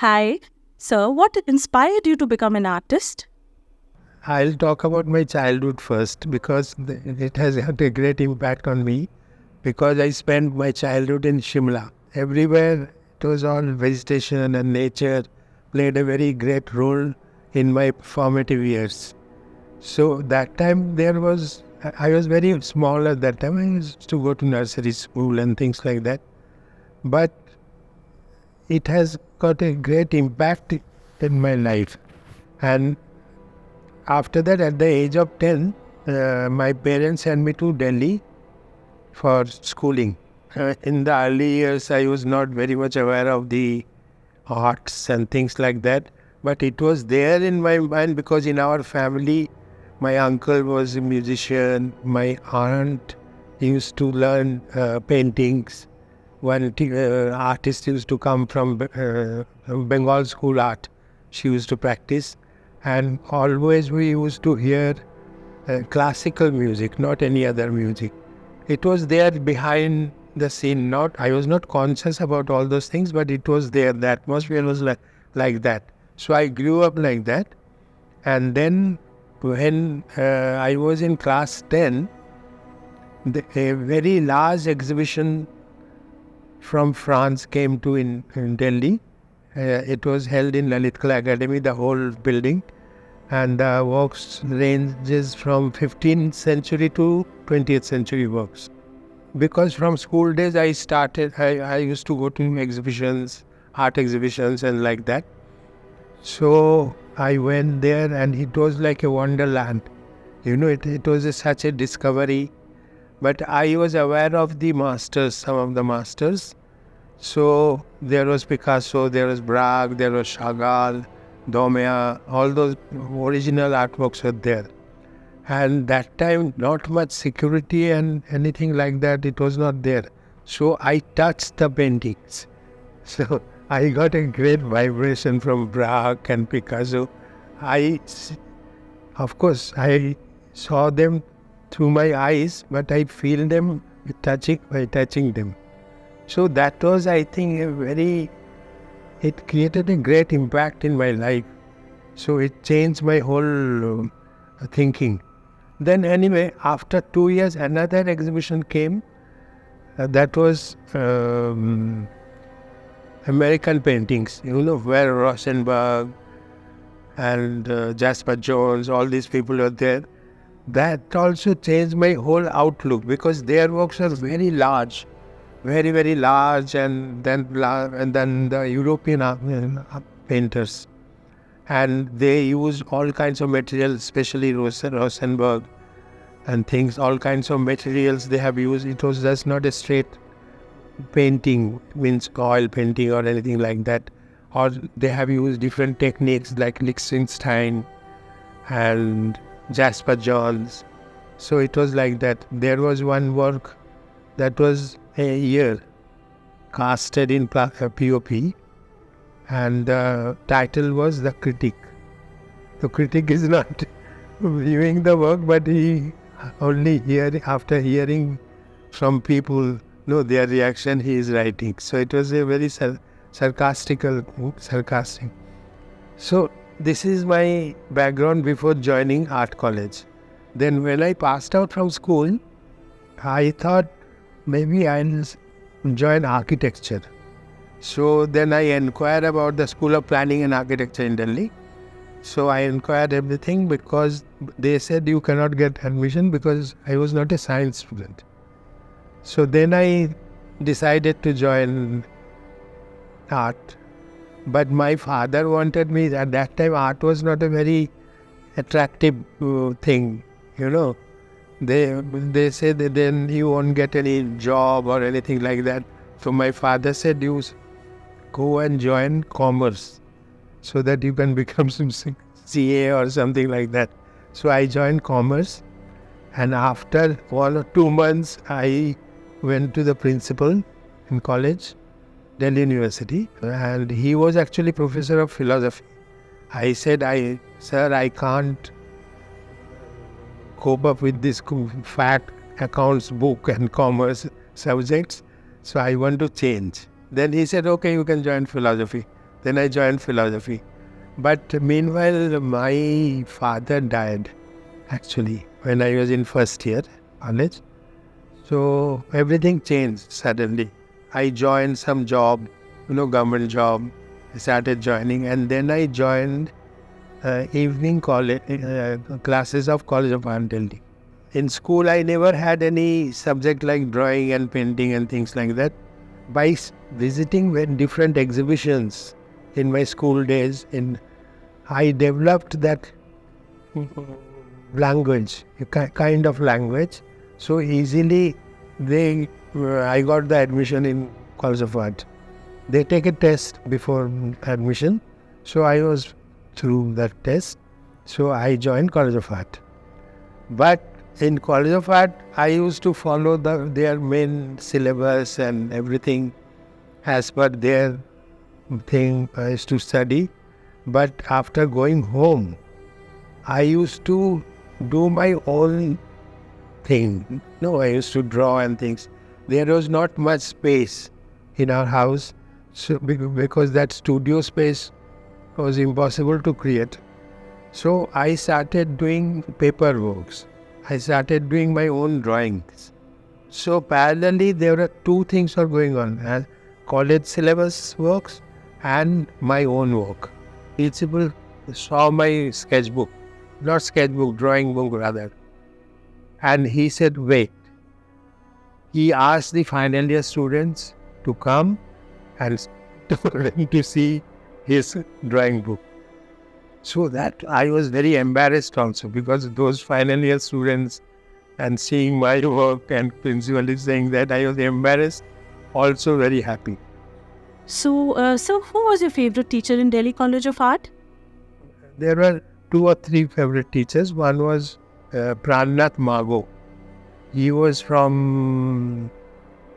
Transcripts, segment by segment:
Hi. So, what inspired you to become an artist? I'll talk about my childhood first because it has had a great impact on me because I spent my childhood in Shimla. Everywhere it was all vegetation and nature played a very great role in my formative years. So that time I was very small at that time. I used to go to nursery school and things like that. But it has got a great impact in my life. And after that, at the age of 10, my parents sent me to Delhi for schooling. In the early years, I was not very much aware of the arts and things like that. But it was there in my mind because in our family, my uncle was a musician. My aunt used to learn paintings. One artist used to come from Bengal school art. She used to practice. And always we used to hear classical music, not any other music. It was there behind the scene. I was not conscious about all those things, but it was there. The atmosphere was like that. So I grew up like that. And then when I was in class 10, a very large exhibition from France came to in Delhi. It was held in Lalit Kala Academy, the whole building. And the works ranges from 15th century to 20th century works. Because from school days I used to go to exhibitions, art exhibitions and like that. So I went there and it was like a wonderland. It was such a discovery. But I was aware of the masters, some of the masters. So there was Picasso, there was Braque, there was Chagall, Domea, all those original artworks were there. And that time, not much security and anything like that, it was not there. So I touched the paintings. So I got a great vibration from Braque and Picasso. Of course, I saw them through my eyes, but I feel them by touching them. So that was, I think, it created a great impact in my life. So it changed my whole thinking. Then anyway, after 2 years, another exhibition came. That was American paintings, where Rosenberg and Jasper Jones, all these people were there. That also changed my whole outlook because their works are very large, very, very large, and then the European painters. And they use all kinds of materials, especially Rosenberg and things, all kinds of materials they have used. It was just not a straight painting, means oil painting or anything like that. Or they have used different techniques like Lichtenstein and Jasper Johns. So it was like that. There was one work that was a year casted in POP, and the title was The Critic. The critic is not viewing the work, but he only after hearing from people, their reaction, he is writing. So it was a very sarcastic. So this is my background before joining art college. Then when I passed out from school, I thought maybe I'll join architecture. So then I inquired about the School of Planning and Architecture in Delhi. So I inquired everything because they said you cannot get admission because I was not a science student. So then I decided to join art. But my father wanted me, at that time art was not a very attractive thing, They say that then you won't get any job or anything like that. So my father said, you go and join commerce so that you can become some CA or something like that. So I joined commerce, and after 1 or 2 months, I went to the principal in college, Delhi University, and he was actually professor of philosophy. I said, sir, I can't cope up with this fat accounts book and commerce subjects, so I want to change. Then he said, okay, you can join philosophy. Then I joined philosophy. But meanwhile, my father died actually when I was in first year college. So everything changed suddenly. I joined some job, government job. I started joining, and then I joined evening college classes of College of Art Delhi. In school, I never had any subject like drawing and painting and things like that. By visiting different exhibitions in my school days, I developed that language, a kind of language. So easily, I got the admission in College of Art. They take a test before admission. So I was through that test. So I joined College of Art. But in College of Art, I used to follow their main syllabus and everything as per their thing I used to study. But after going home, I used to do my own thing. No, I used to draw and things. There was not much space in our house, so because that studio space was impossible to create. So I started doing paper works. I started doing my own drawings. So parallelly, there were two things were going on: college syllabus works and my own work. Principal saw my sketchbook, not sketchbook, drawing book rather, and he said, "Wait." He asked the final year students to come and to see his drawing book. So that I was very embarrassed also, because those final year students and seeing my work and principal is saying that, I was embarrassed, also very happy. So, who was your favorite teacher in Delhi College of Art? There were 2 or 3 favorite teachers. One was Pranath Mago. He was from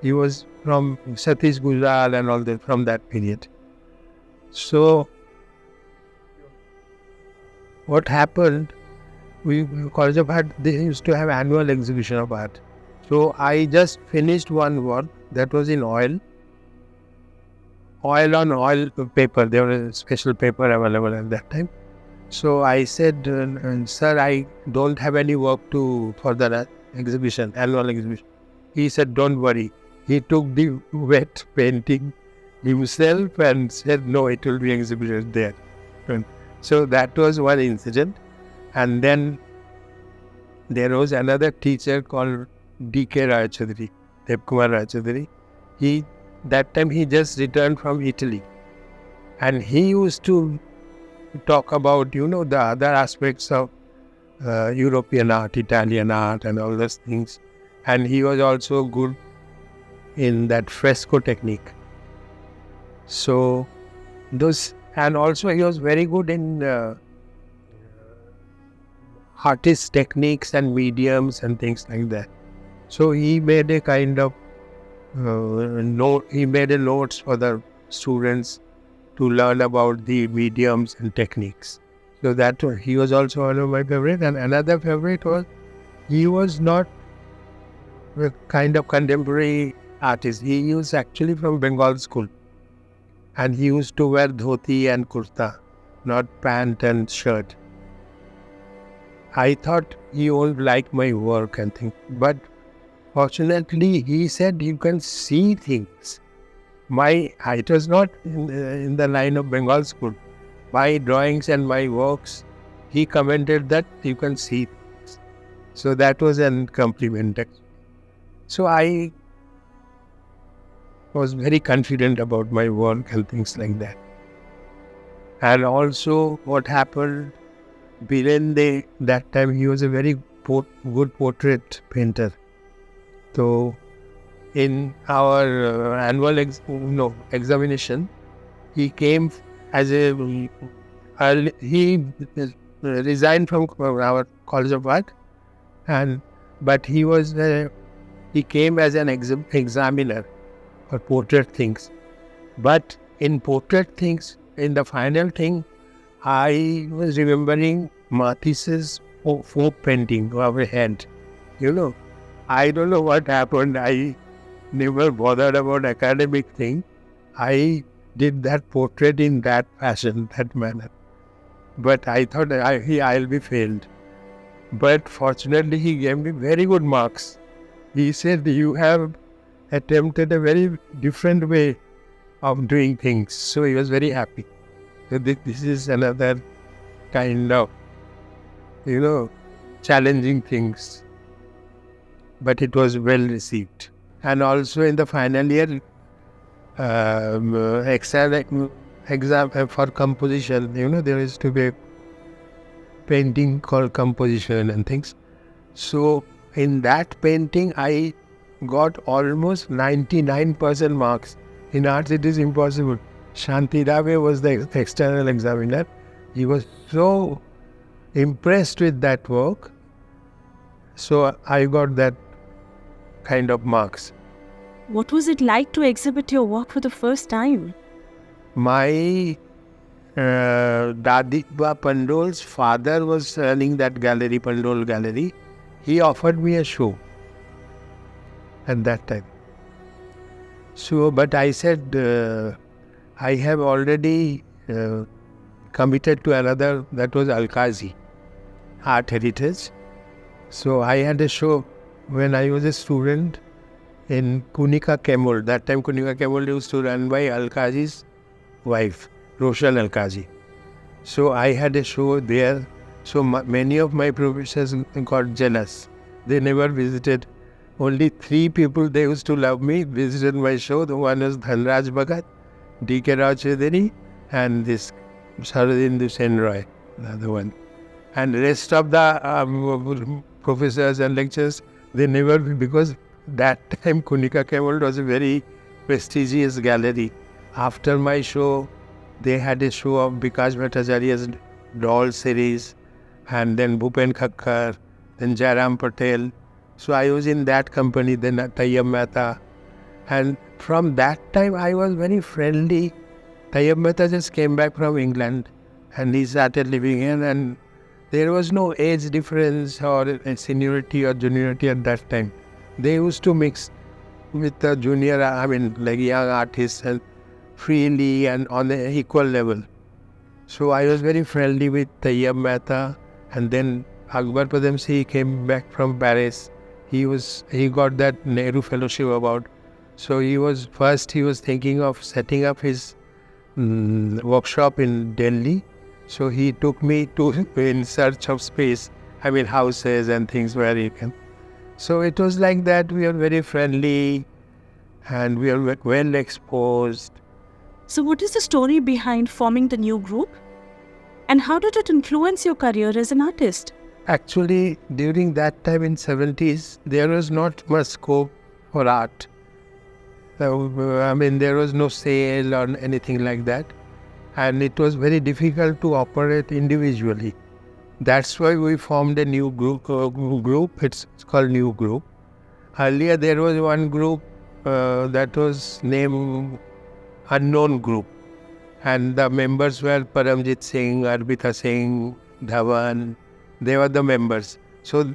Satish Gujral and all that, from that period. So what happened, College of Art, they used to have annual exhibition of art. So I just finished one work that was in oil on oil paper. There was a special paper available at that time. So I said, "Sir, I don't have any work for the exhibition, annual exhibition." He said, "Don't worry." He took the wet painting himself and said, "No, it will be exhibited there." So that was one incident. And then there was another teacher called D.K. Raychaudhuri, Devkumar Raychaudhuri. That time he just returned from Italy. And he used to talk about, the other aspects of European art, Italian art and all those things. And he was also good in that fresco technique. So and also he was very good in artist techniques and mediums and things like that. So he made a kind of notes for the students to learn about the mediums and techniques. So he was also one of my favorite. And another favorite was, he was not a kind of contemporary artist. He was actually from Bengal school. And he used to wear dhoti and kurta, not pant and shirt. I thought he won't like my work and things. But fortunately, he said, "You can see things." It was not in the line of Bengal school. My drawings and my works, he commented that you can see things. So that was a compliment. So I was very confident about my work and things like that. And also what happened, Birende, that time he was a very good portrait painter. So in our annual examination, he came as he resigned from our College of Art, but he came as an examiner for portrait things. But in portrait things, in the final thing, I was remembering Matisse's folk painting of a hand. I don't know what happened. I never bothered about academic thing. I did that portrait in that fashion, that manner. But I thought I'll be failed. But fortunately, he gave me very good marks. He said, you have attempted a very different way of doing things. So he was very happy. So this is another kind of, challenging things. But it was well received. And also in the final year, exam for composition, there is to be a painting called composition and things. So in that painting, I got almost 99% marks. In arts, it is impossible. Shanti Dave was the external examiner. He was so impressed with that work. So I got that kind of marks. What was it like to exhibit your work for the first time? My Daditba Pandol's father was running that gallery, Pandol Gallery. He offered me a show at that time. So, but I said, I have already committed to another, that was Alkazi, Art Heritage. So I had a show when I was a student in Kunika Kemul. That time Kunika Kemul used to run by Alkazi's wife, Roshan Alkazi. So I had a show there. So many of my professors got jealous. They never visited. Only 3 people they used to love me visited my show. The one was Dhanraj Bhagat, D.K. Rao Chaudhary, and this Sharadindu Sen Roy, the other one. And rest of the professors and lecturers, they never, because that time Kunika Kemul was a very prestigious gallery. After my show, they had a show of Bikash Bhattacharya's doll series, and then Bhupen Khakkar, then Jairam Patel. So I was in that company, then Tayyab Mehta. And from that time, I was very friendly. Tayyab Mehta just came back from England, and he started living here, and there was no age difference or seniority or juniority at that time. They used to mix with the junior, like young artists, and freely and on an equal level. So I was very friendly with Tayyab Mehta, and then Akbar Padamsi came back from Paris. He got that Nehru Fellowship about. So he was thinking of setting up his workshop in Delhi. So he took me in search of space, houses and things where you can. So it was like that. We are very friendly and we are well exposed. So what is the story behind forming the new group? And how did it influence your career as an artist? Actually, during that time in 70s, there was not much scope for art. There was no sale or anything like that. And it was very difficult to operate individually. That's why we formed a new group. It's called New Group. Earlier there was one group that was named Unknown Group. And the members were Paramjit Singh, Arbita Singh, Dhawan. They were the members. So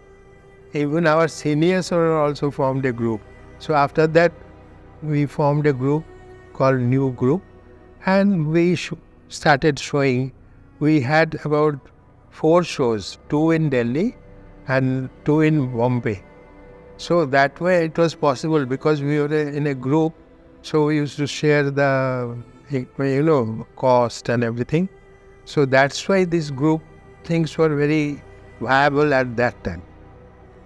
even our seniors were also formed a group. So after that, we formed a group called New Group. And we started showing. We had about 4 shows, 2 in Delhi and 2 in Bombay. So that way it was possible because we were in a group. So we used to share the, cost and everything. So that's why this group things were very viable at that time.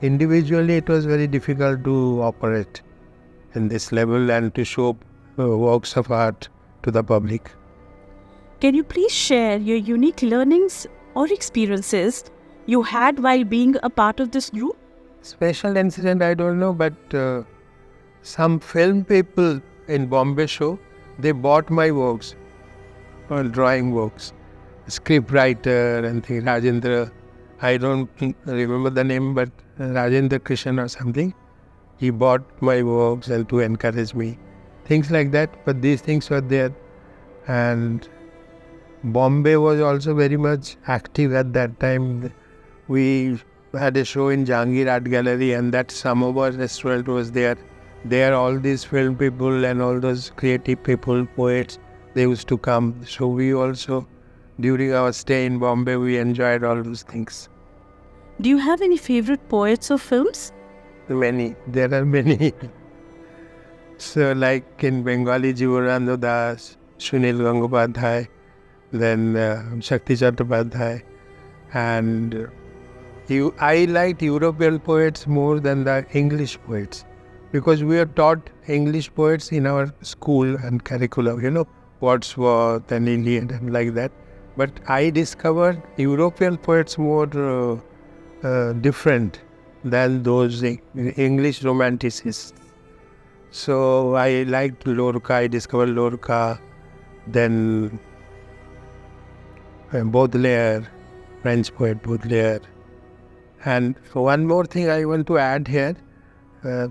Individually, it was very difficult to operate in this level and to show works of art to the public. Can you please share your unique learnings or experiences you had while being a part of this group? Special incident, I don't know, but some film people in Bombay show, they bought my works, drawing works, script writer and things, Rajendra, I don't remember the name, but Rajendra Krishnan or something. He bought my works and to encourage me. Things like that, but these things were there. And Bombay was also very much active at that time. We had a show in Jahangir Art Gallery and that Samovar restaurant was there. There all these film people and all those creative people, poets, They used to come. So we also, during our stay in Bombay, we enjoyed all those things. Do you have any favorite poets or films? Many. There are many. So like in Bengali, Jivarandha Das, Sunil Gangopadhyay, then Shakti Chattopadhyay. And I liked European poets more than the English poets, because we are taught English poets in our school and curriculum, Wordsworth and Iliad and like that. But I discovered European poets more different than those English romanticists. So I liked Lorca. I discovered Lorca, then Baudelaire, French poet Baudelaire. And one more thing I want to add here.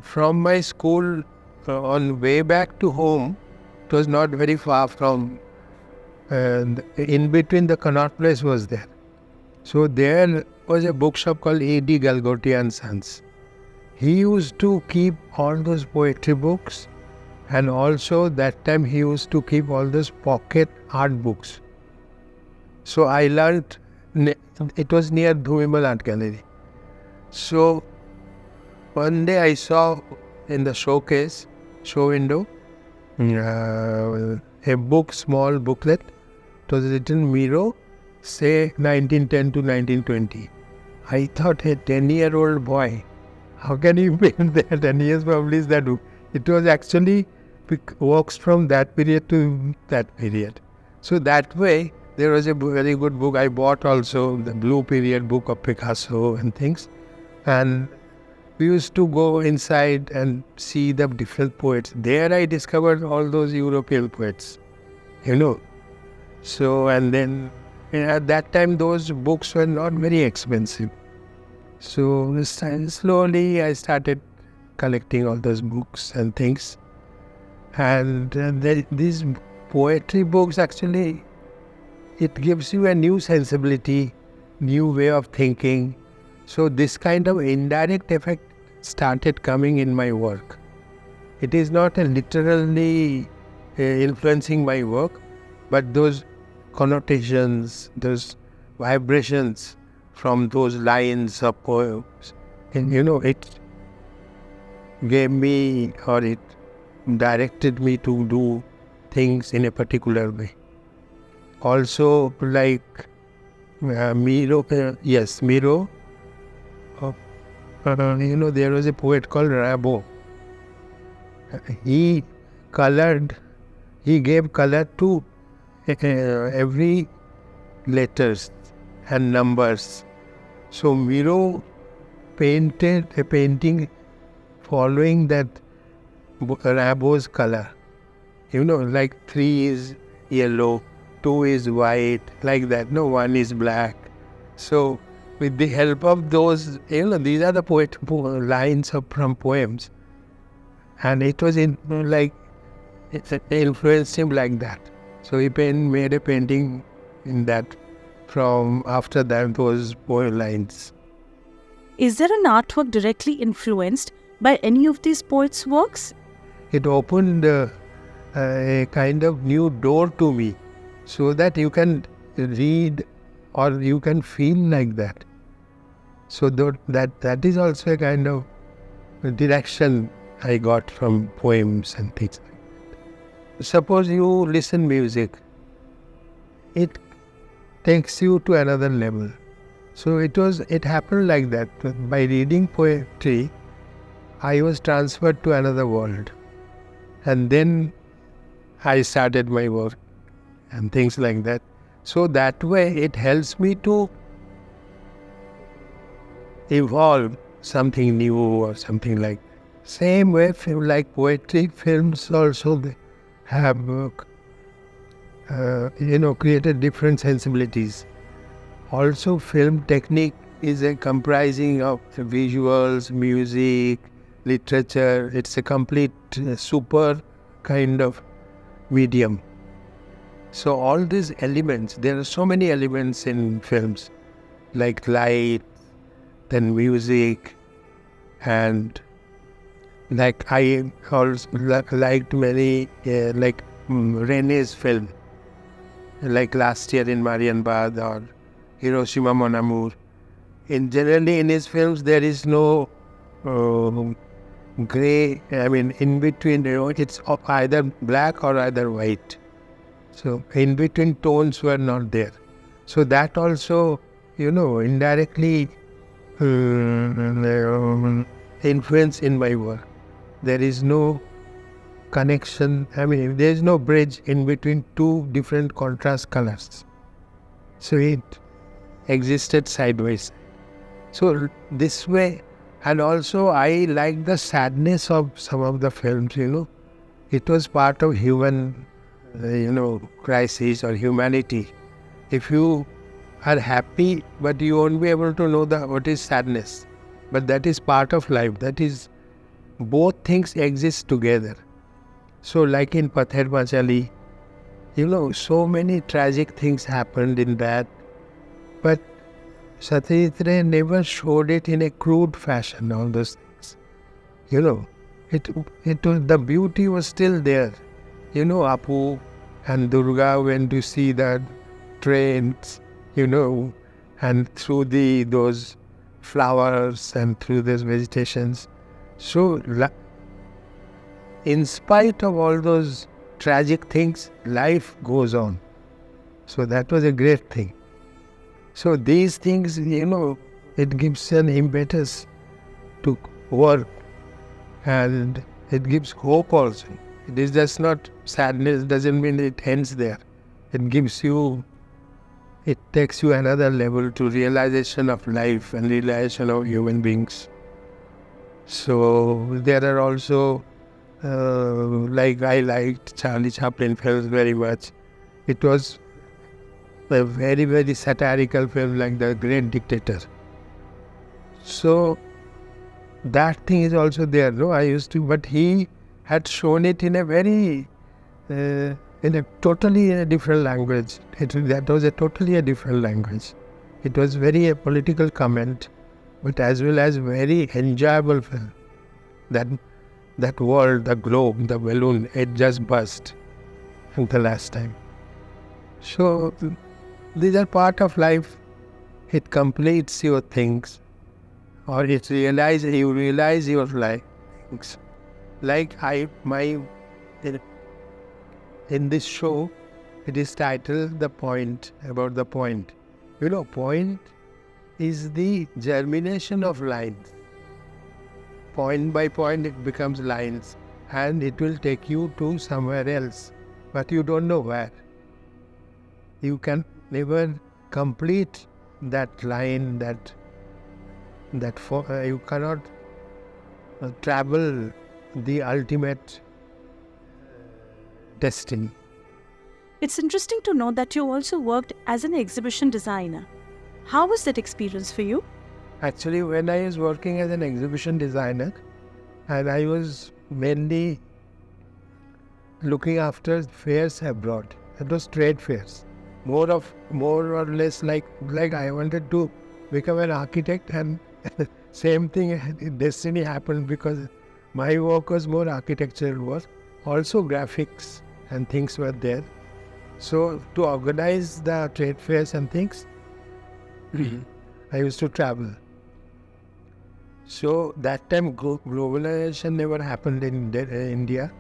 From my school, on way back to home, it was not very far from, in between the Connaught Place was there. So there was a bookshop called A.D. Galgotti and Sons. He used to keep all those poetry books, and also that time he used to keep all those pocket art books. So I learned, it was near Dhumimal Art Gallery. So one day I saw in the show window, a book, small booklet. It was written Miro, say 1910 to 1920. I thought, a 10-year-old boy, how can he paint that? And he has published that book. It was actually works from that period to that period. So that way, there was a very good book. I bought also the Blue Period book of Picasso and things. And we used to go inside and see the different poets. There I discovered all those European poets, So, and then at that time, those books were not very expensive. So slowly I started collecting all those books and things. And these poetry books actually, it gives you a new sensibility, new way of thinking. So this kind of indirect effect started coming in my work. It is not literally influencing my work, but those connotations, those vibrations from those lines of poems, and it gave me, or it directed me to do things in a particular way. Also, like Miro, Miro. There was a poet called Rimbaud. He gave color to every letters and numbers. So Miro painted a painting following that Rimbaud's color. Like 3 is yellow, 2 is white, like that. No, 1 is black. So with the help of those, these are the lines from poems. And it was it influenced him like that. So he made a painting in that from after that, those poem lines. Is there an artwork directly influenced by any of these poets' works? It opened a kind of new door to me, so that you can read or you can feel like that. So that is also a kind of direction I got from poems and things like that. Suppose you listen music, it takes you to another level. So it happened like that. By reading poetry, I was transferred to another world. And then I started my work and things like that. So that way it helps me to evolve something new or something like that. Same way, like poetry, films also they have created different sensibilities. Also, film technique is a comprising of visuals, music, literature. It's a complete super kind of medium. So all these elements, there are so many elements in films, like light, then music, and like I also liked many like Rene's film, like last year in Marienbad or Hiroshima Mon Amour. Generally in his films there is no gray, in between, it's either black or either white. So in between tones were not there. So that also, indirectly influence in my work. There is no connection, there is no bridge in between two different contrast colors. So it existed sideways. So this way, and also I like the sadness of some of the films, It was part of human, crisis or humanity. If you are happy, but you won't be able to know what is sadness. But that is part of life. That is, both things exist together. So like in Pather Panchali, so many tragic things happened in that. But Satyajit Ray never showed it in a crude fashion, all those things. It was, the beauty was still there. Apu and Durga went to see the trains, and through those flowers and through those vegetations. So, in spite of all those tragic things, life goes on. So that was a great thing. So these things, it gives an impetus to work, and it gives hope also. It is just not sadness, doesn't mean it ends there. It takes you another level to realization of life and realization of human beings. So there are also, I liked Charlie Chaplin films very much. It was a very, very satirical film like The Great Dictator. So that thing is also there, but he had shown it in a very, totally different language. That was a totally different language. It was very a political comment, but as well as very enjoyable film. That world, the globe, the balloon, it just burst the last time. So these are part of life. It completes your things, or you realize your life things. Like in this show, it is titled The Point, about the point. Point is the germination of lines. Point by point it becomes lines, and it will take you to somewhere else, but you don't know where. You can never complete that line, you cannot travel the ultimate destiny. It's interesting to know that you also worked as an exhibition designer. How was that experience for you? Actually, when I was working as an exhibition designer, and I was mainly looking after fairs abroad, it was trade fairs. More or less like I wanted to become an architect, and same thing, destiny happened, because my work was more architectural work. Also graphics and things were there. So to organize the trade fairs and things, I used to travel. So that time globalization never happened in India.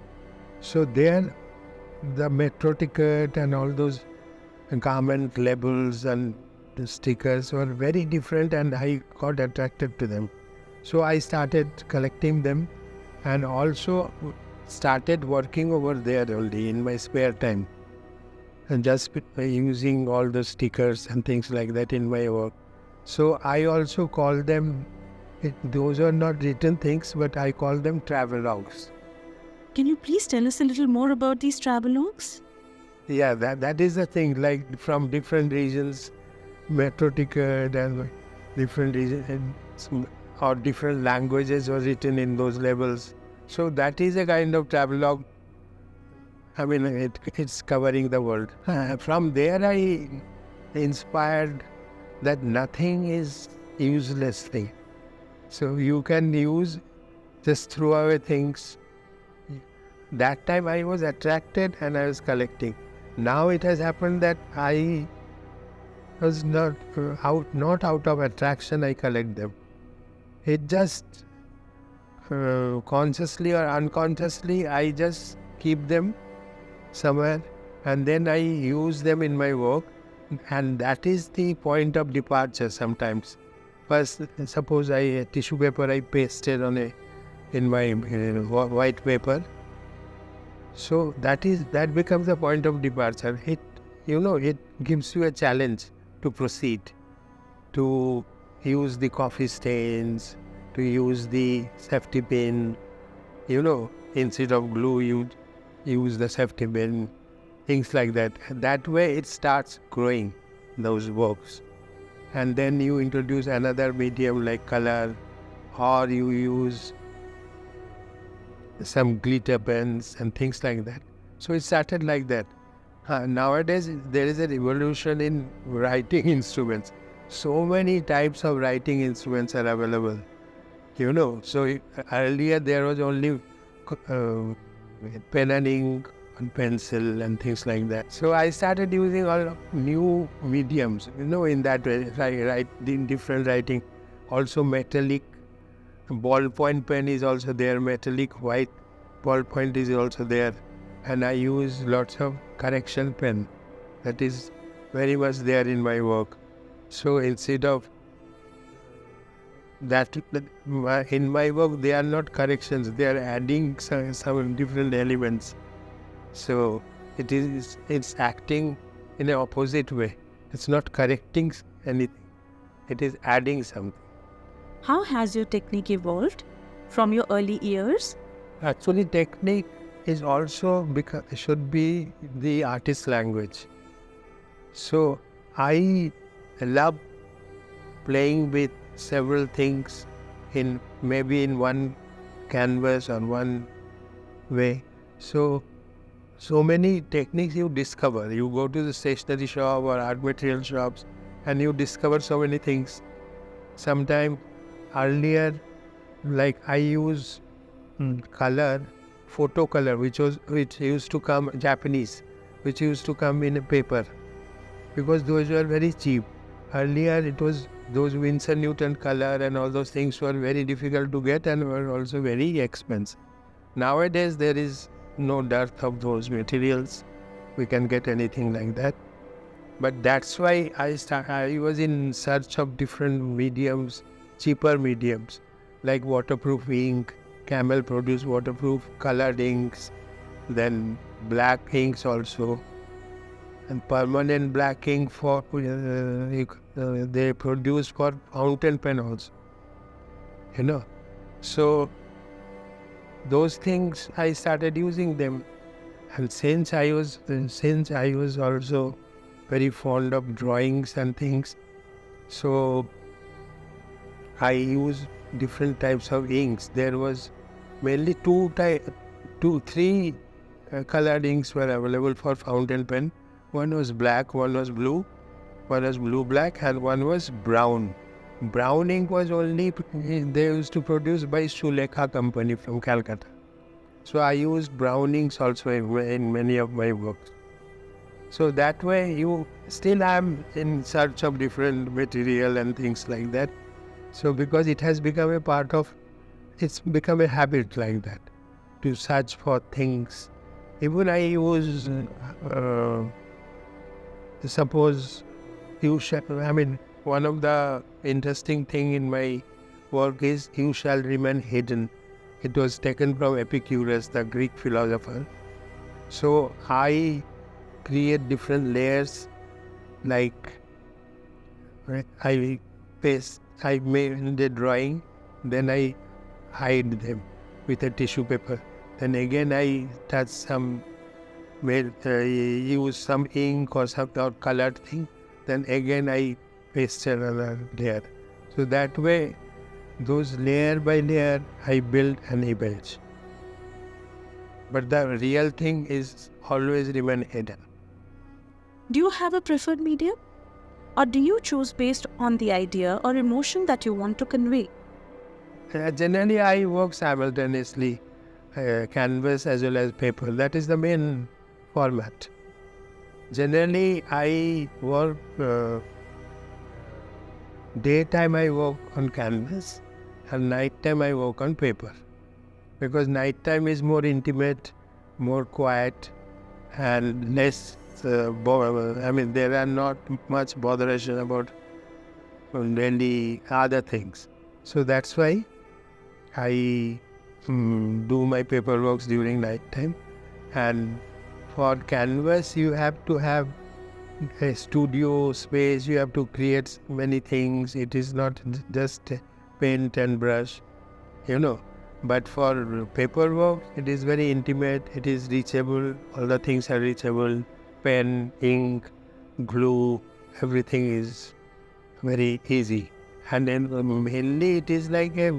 So there, the metro ticket and all those garment labels and the stickers were very different, and I got attracted to them. So I started collecting them, and also started working over there only in my spare time, and just using all the stickers and things like that in my work. So I also call them, those are not written things, but I call them travelogues. Can you please tell us a little more about these travelogues? Yeah, that is the thing, like from different regions, metro ticket and different regions, or different languages were written in those labels. So that is a kind of travelogue. It's covering the world. From there I inspired that nothing is useless thing. So you can just throw away things. That time I was attracted and I was collecting. Now it has happened that I was not out of attraction I collect them. It just consciously or unconsciously I just keep them somewhere and then I use them in my work, and that is the point of departure sometimes. First, suppose a tissue paper I pasted in my white paper, so that becomes the point of departure. It gives you a challenge to proceed, to use the coffee stains, to use the safety pin, instead of glue you use the safety pin, things like that. That way it starts growing, those works. And then you introduce another medium like color, or you use some glitter pens and things like that. So it started like that. Nowadays there is a revolution in writing instruments. So many types of writing instruments are available. So earlier there was only pen and ink and pencil and things like that. So I started using all new mediums, in that way, write in different writing. Also metallic ballpoint pen is also there, metallic white ballpoint is also there. And I use lots of correction pen. That is very much there in my work. So instead of that, in my work they are not corrections, they are adding some different elements. So it's acting in an opposite way. It's not correcting anything, it is adding something. How has your technique evolved from your early years? Actually, technique is also should be the artist's language. So I love playing with several things in one canvas or one way. So many techniques you discover. You go to the stationery shop or art material shops and you discover so many things. Sometime earlier, like I use color, photo color, which used to come Japanese, which used to come in a paper, because those were very cheap. Earlier it was those Winsor Newton color and all those things were very difficult to get and were also very expensive. Nowadays there is no dearth of those materials. We can get anything like that. But that's why I was in search of different mediums, cheaper mediums, like waterproof ink. Camel produce waterproof colored inks, then black inks also, and permanent black ink for they produce for fountain pen also. So those things I started using them, and since I was also very fond of drawings and things, so I use different types of inks. There was mainly three colored inks were available for fountain pen. One was black, one was blue, one was blue-black, and one was brown. Brown ink was only they used to produce by Sulekha company from Calcutta. So I used brown inks also in many of my works. So that way you still am in search of different material and things like that. So because it has become it's become a habit like that, to search for things. Even I use, suppose one of the interesting thing in my work is "You shall remain hidden." It was taken from Epicurus, the Greek philosopher. So I create different layers, like I made the drawing, then I hide them with a tissue paper. Then again I touch use some ink or some colored thing. Then again I paste another layer. So that way, those layer by layer, I build an image. But the real thing is always remain hidden. Do you have a preferred medium? Or do you choose based on the idea or emotion that you want to convey? Generally, I work simultaneously. canvas as well as paper. That is the main format. Generally, I work daytime I work on canvas and nighttime I work on paper, because nighttime is more intimate, more quiet, and less. There are not much botheration about really other things. So that's why I do my paperwork during night time. And for canvas, you have to have a studio space, you have to create many things. It is not just paint and brush, But for paperwork, it is very intimate, it is reachable, all the things are reachable. Pen, ink, glue, everything is very easy. And then mainly it is like a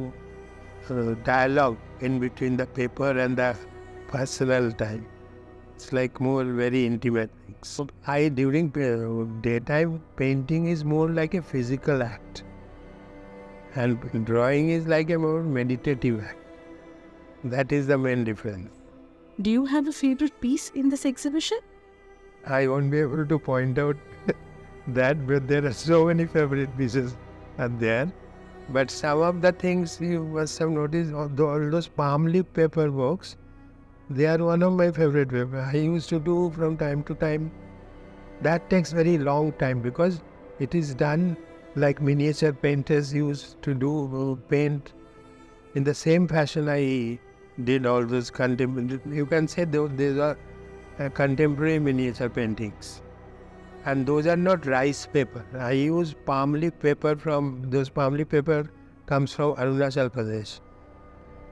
dialogue in between the paper and the personal time. It's like more very intimate things. So during daytime, painting is more like a physical act. And drawing is like a more meditative act. That is the main difference. Do you have a favorite piece in this exhibition? I won't be able to point out that, but there are so many favorite pieces are there. But some of the things you must have noticed, all those palm leaf paper works, they are one of my favorite paper. I used to do from time to time. That takes very long time because it is done like miniature painters used to do paint. In the same fashion I did all those contemporary, you can say these are contemporary miniature paintings. And those are not rice paper. I use palm leaf paper from, those palm leaf paper comes from Arunachal Pradesh.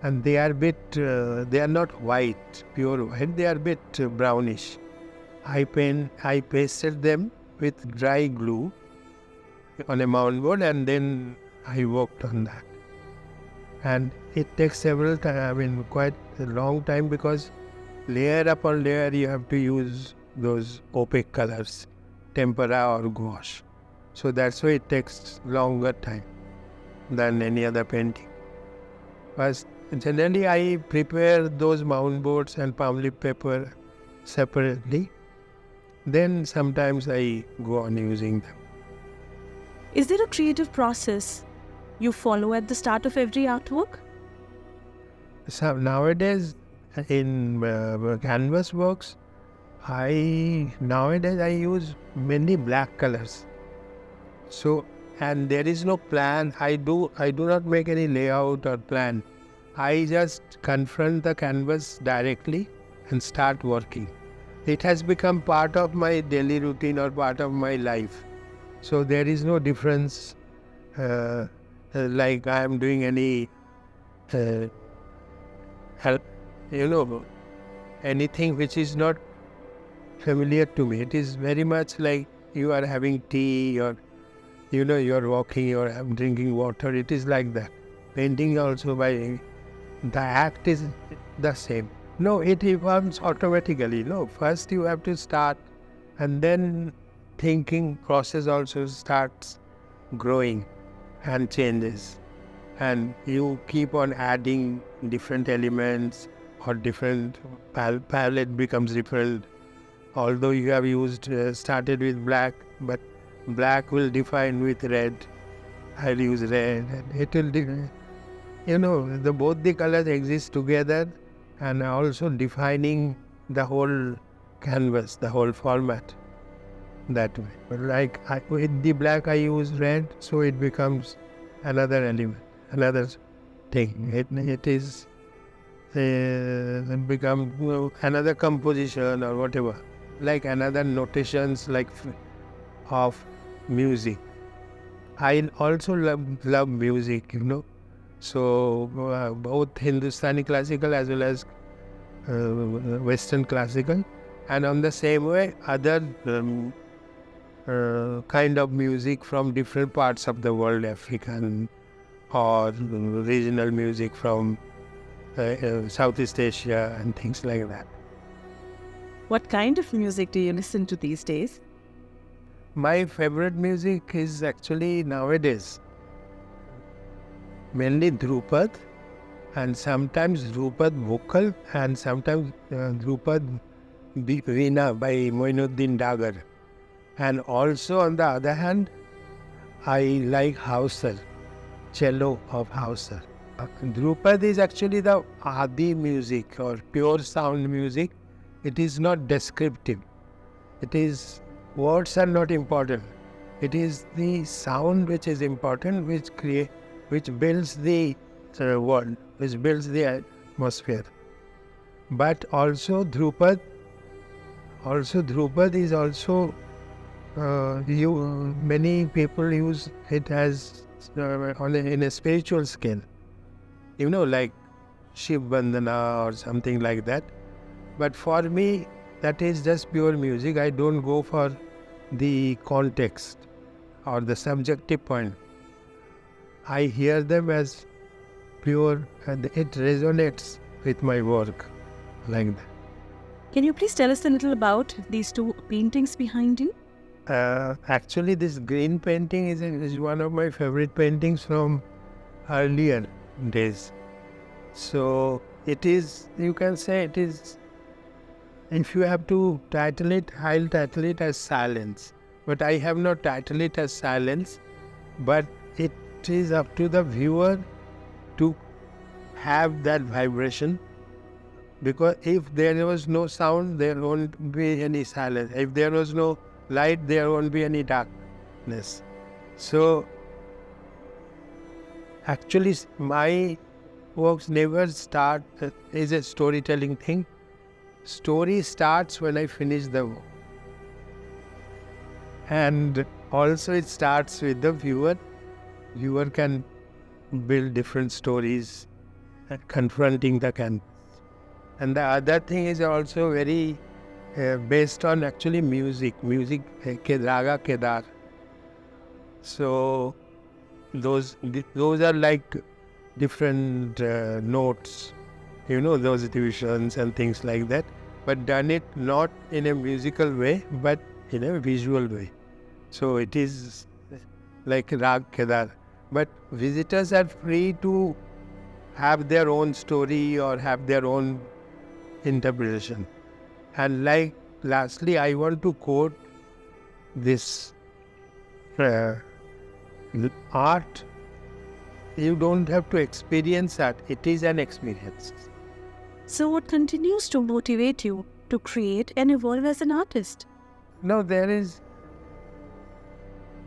And they are they are not white, pure white, they are a bit brownish. I pasted them with dry glue on a mound board and then I worked on that. And it takes several time, quite a long time, because layer upon layer you have to use those opaque colors, tempera or gouache. So that's why it takes longer time than any other painting. But generally I prepare those mound boards and palm leaf paper separately. Then sometimes I go on using them. Is there a creative process you follow at the start of every artwork? So nowadays in canvas works, nowadays I use many black colors. So, and there is no plan. I do not make any layout or plan. I just confront the canvas directly and start working. It has become part of my daily routine or part of my life. So there is no difference like I am doing any help, anything which is not familiar to me. It is very much like you are having tea or you are walking or drinking water. It is like that. Painting also, by the act is the same. No, it evolves automatically. No, first you have to start, and then thinking process also starts growing and changes. And you keep on adding different elements, or different palette becomes different. Although you have started with black, but black will define with red. I'll use red. And it will, both the colors exist together, and also defining the whole canvas, the whole format that way. But with the black I use red, so it becomes another element, another thing. It is become another composition or whatever, like another notations like of music. I also love music, So both Hindustani classical as well as Western classical, and on the same way other kind of music from different parts of the world, African or regional music from Southeast Asia and things like that. What kind of music do you listen to these days? My favorite music is actually nowadays mainly Drupad and sometimes Drupad vocal, and sometimes Drupad Veena by Moinuddin Dagar. And also on the other hand, I like Hauser, cello of Hauser. Drupad is actually the Adi music or pure sound music. It is not descriptive. It is, words are not important. It is the sound which is important, which builds the world, which builds the atmosphere. But also Drupad is also many people use it as in a spiritual scale. Like Shiv Bandhana or something like that. But for me, that is just pure music. I don't go for the context or the subjective point. I hear them as pure and it resonates with my work like that. Can you please tell us a little about these two paintings behind you? Actually, this green painting is one of my favorite paintings from earlier days. So it is, you can say it is, if you have to title it, I'll title it as silence. But I have not titled it as silence, but it is up to the viewer to have that vibration. Because if there was no sound, there won't be any silence. If there was no light, there won't be any darkness. So actually my works never start as a storytelling thing. Story starts when I finish the work. And also it starts with the viewer. Viewer can build different stories confronting the canvas. And the other thing is also very based on actually music, Raga Kedar. So those are like different notes, those divisions and things like that, but done it not in a musical way, but in a visual way. So it is like Rag Kedar. But visitors are free to have their own story or have their own interpretation. And like lastly, I want to quote this art. You don't have to experience art. It is an experience. So what continues to motivate you to create and evolve as an artist? No, there is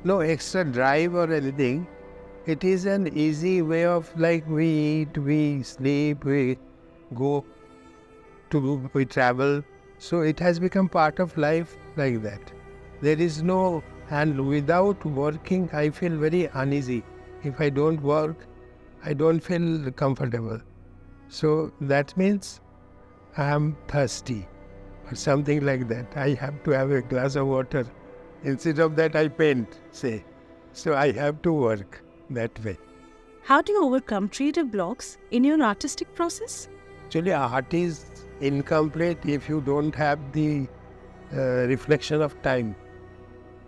no extra drive or anything. It is an easy way of like we eat, we sleep, we go to, we travel. So it has become part of life like that. There is no, and without working, I feel very uneasy. If I don't work, I don't feel comfortable. So that means I am thirsty or something like that. I have to have a glass of water. Instead of that, I paint, say. So I have to work that way. How do you overcome creative blocks in your artistic process? Actually, art is incomplete if you don't have the reflection of time.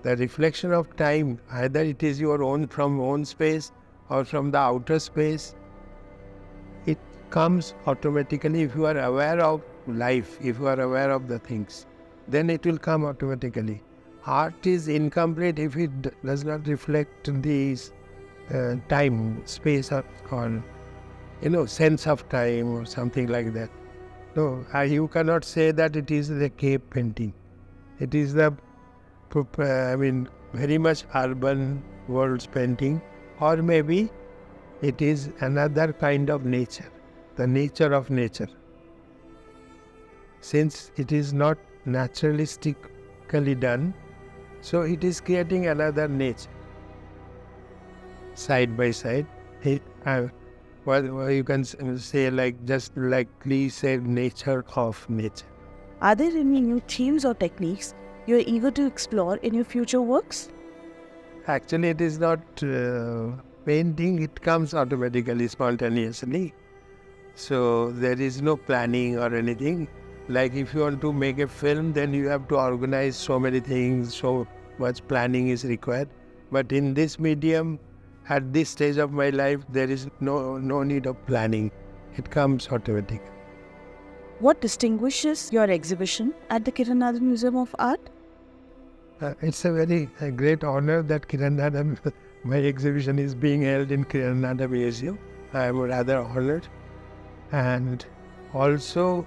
The reflection of time, either it is your own from own space or from the outer space, it comes automatically if you are aware of life, if you are aware of the things, then it will come automatically. Art is incomplete if it does not reflect the time, space or sense of time or something like that. No, you cannot say that it is the cave painting. It is the, very much urban world's painting, or maybe it is another kind of nature, the nature of nature. Since it is not naturalistically done, so it is creating another nature, side by side. You can say just like Lee said, nature of nature. Are there any new themes or techniques you are eager to explore in your future works? Actually, it is not painting, it comes automatically, spontaneously. So there is no planning or anything. Like if you want to make a film, then you have to organize so many things, so much planning is required. But in this medium, at this stage of my life, there is no need of planning. It comes automatic. What distinguishes your exhibition at the Kiranada Museum of Art? It's a very great honor that Kiranada, my exhibition is being held in Kiranada Museum. I am rather honored. And also,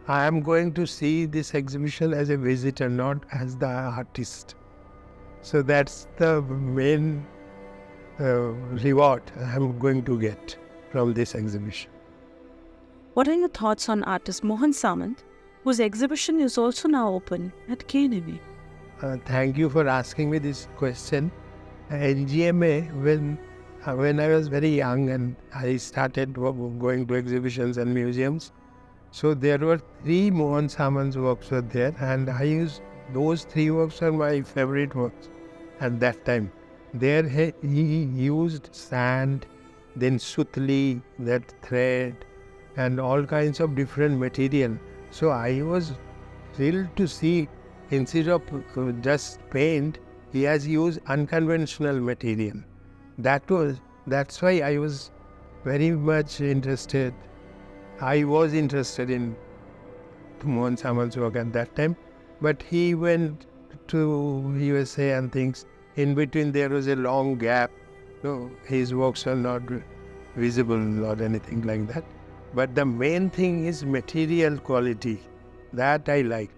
I am going to see this exhibition as a visitor, not as the artist. So that's the main reward I am going to get from this exhibition. What are your thoughts on artist Mohan Samant, whose exhibition is also now open at KNMA? Thank you for asking me this question. NGMA, when I was very young and I started going to exhibitions and museums, so there were 3 Mohan Samant's works were there, and those 3 works are my favorite works at that time. There he used sand, then sutli, that thread, and all kinds of different material. So I was thrilled to see, instead of just paint, he has used unconventional material. That's why I was very much interested. I was interested in Mohan Samant's work at that time, but he went to USA and things. In between there was a long gap. No, his works are not visible or anything like that. But the main thing is material quality. That I liked.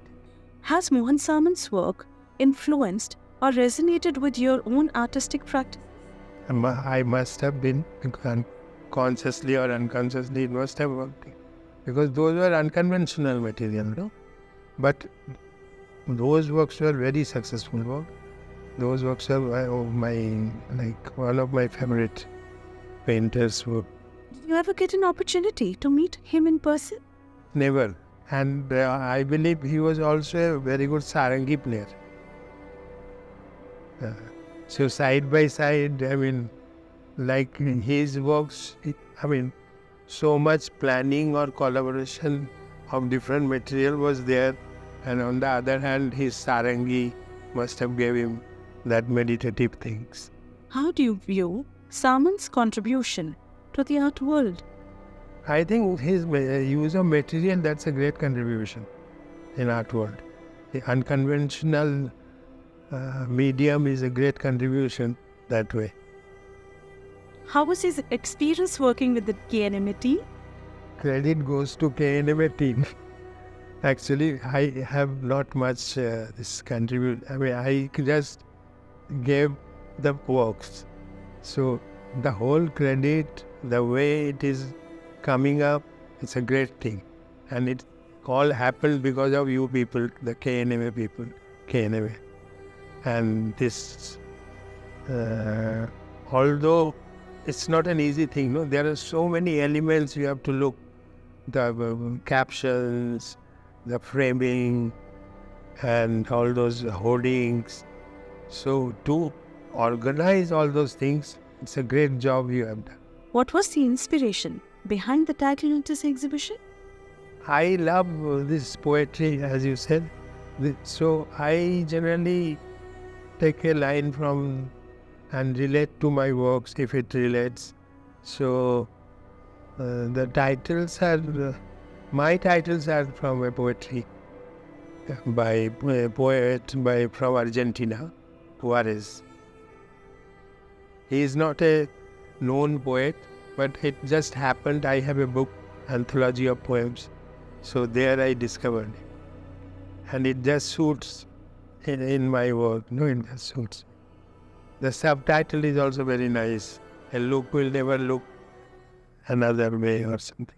Has Mohan Samant's work influenced or resonated with your own artistic practice? I must have been, consciously or unconsciously, it must have worked. Because those were unconventional material, no? But those works were very successful work. Those works are one of my favorite painters' work. Did you ever get an opportunity to meet him in person? Never. And I believe he was also a very good sarangi player. So side by side, like his works, so much planning or collaboration of different material was there. And on the other hand, his sarangi must have gave him that meditative things. How do you view Samant's contribution to the art world? I think his use of material, that's a great contribution in art world. The unconventional medium is a great contribution that way. How was his experience working with the KNMA team? Credit goes to KNMA team. Actually, I have not much this contribute. I just gave the works. So the whole credit, the way it is coming up, it's a great thing. And it all happened because of you people, the KNMA people, KNMA. And this, although it's not an easy thing, no, there are so many elements you have to look. The captions, the framing, and all those hoardings. So to organize all those things, it's a great job you have done. What was the inspiration behind the title of this exhibition? I love this poetry, as you said. So I generally take a line from and relate to my works if it relates. So the titles are, my titles are from a poetry by a poet from Argentina, Juarez. He is not a known poet, but it just happened. I have a book, anthology of poems. So there I discovered it. And it just suits in my work. No, it just suits. The subtitle is also very nice. A look will never look another way or something.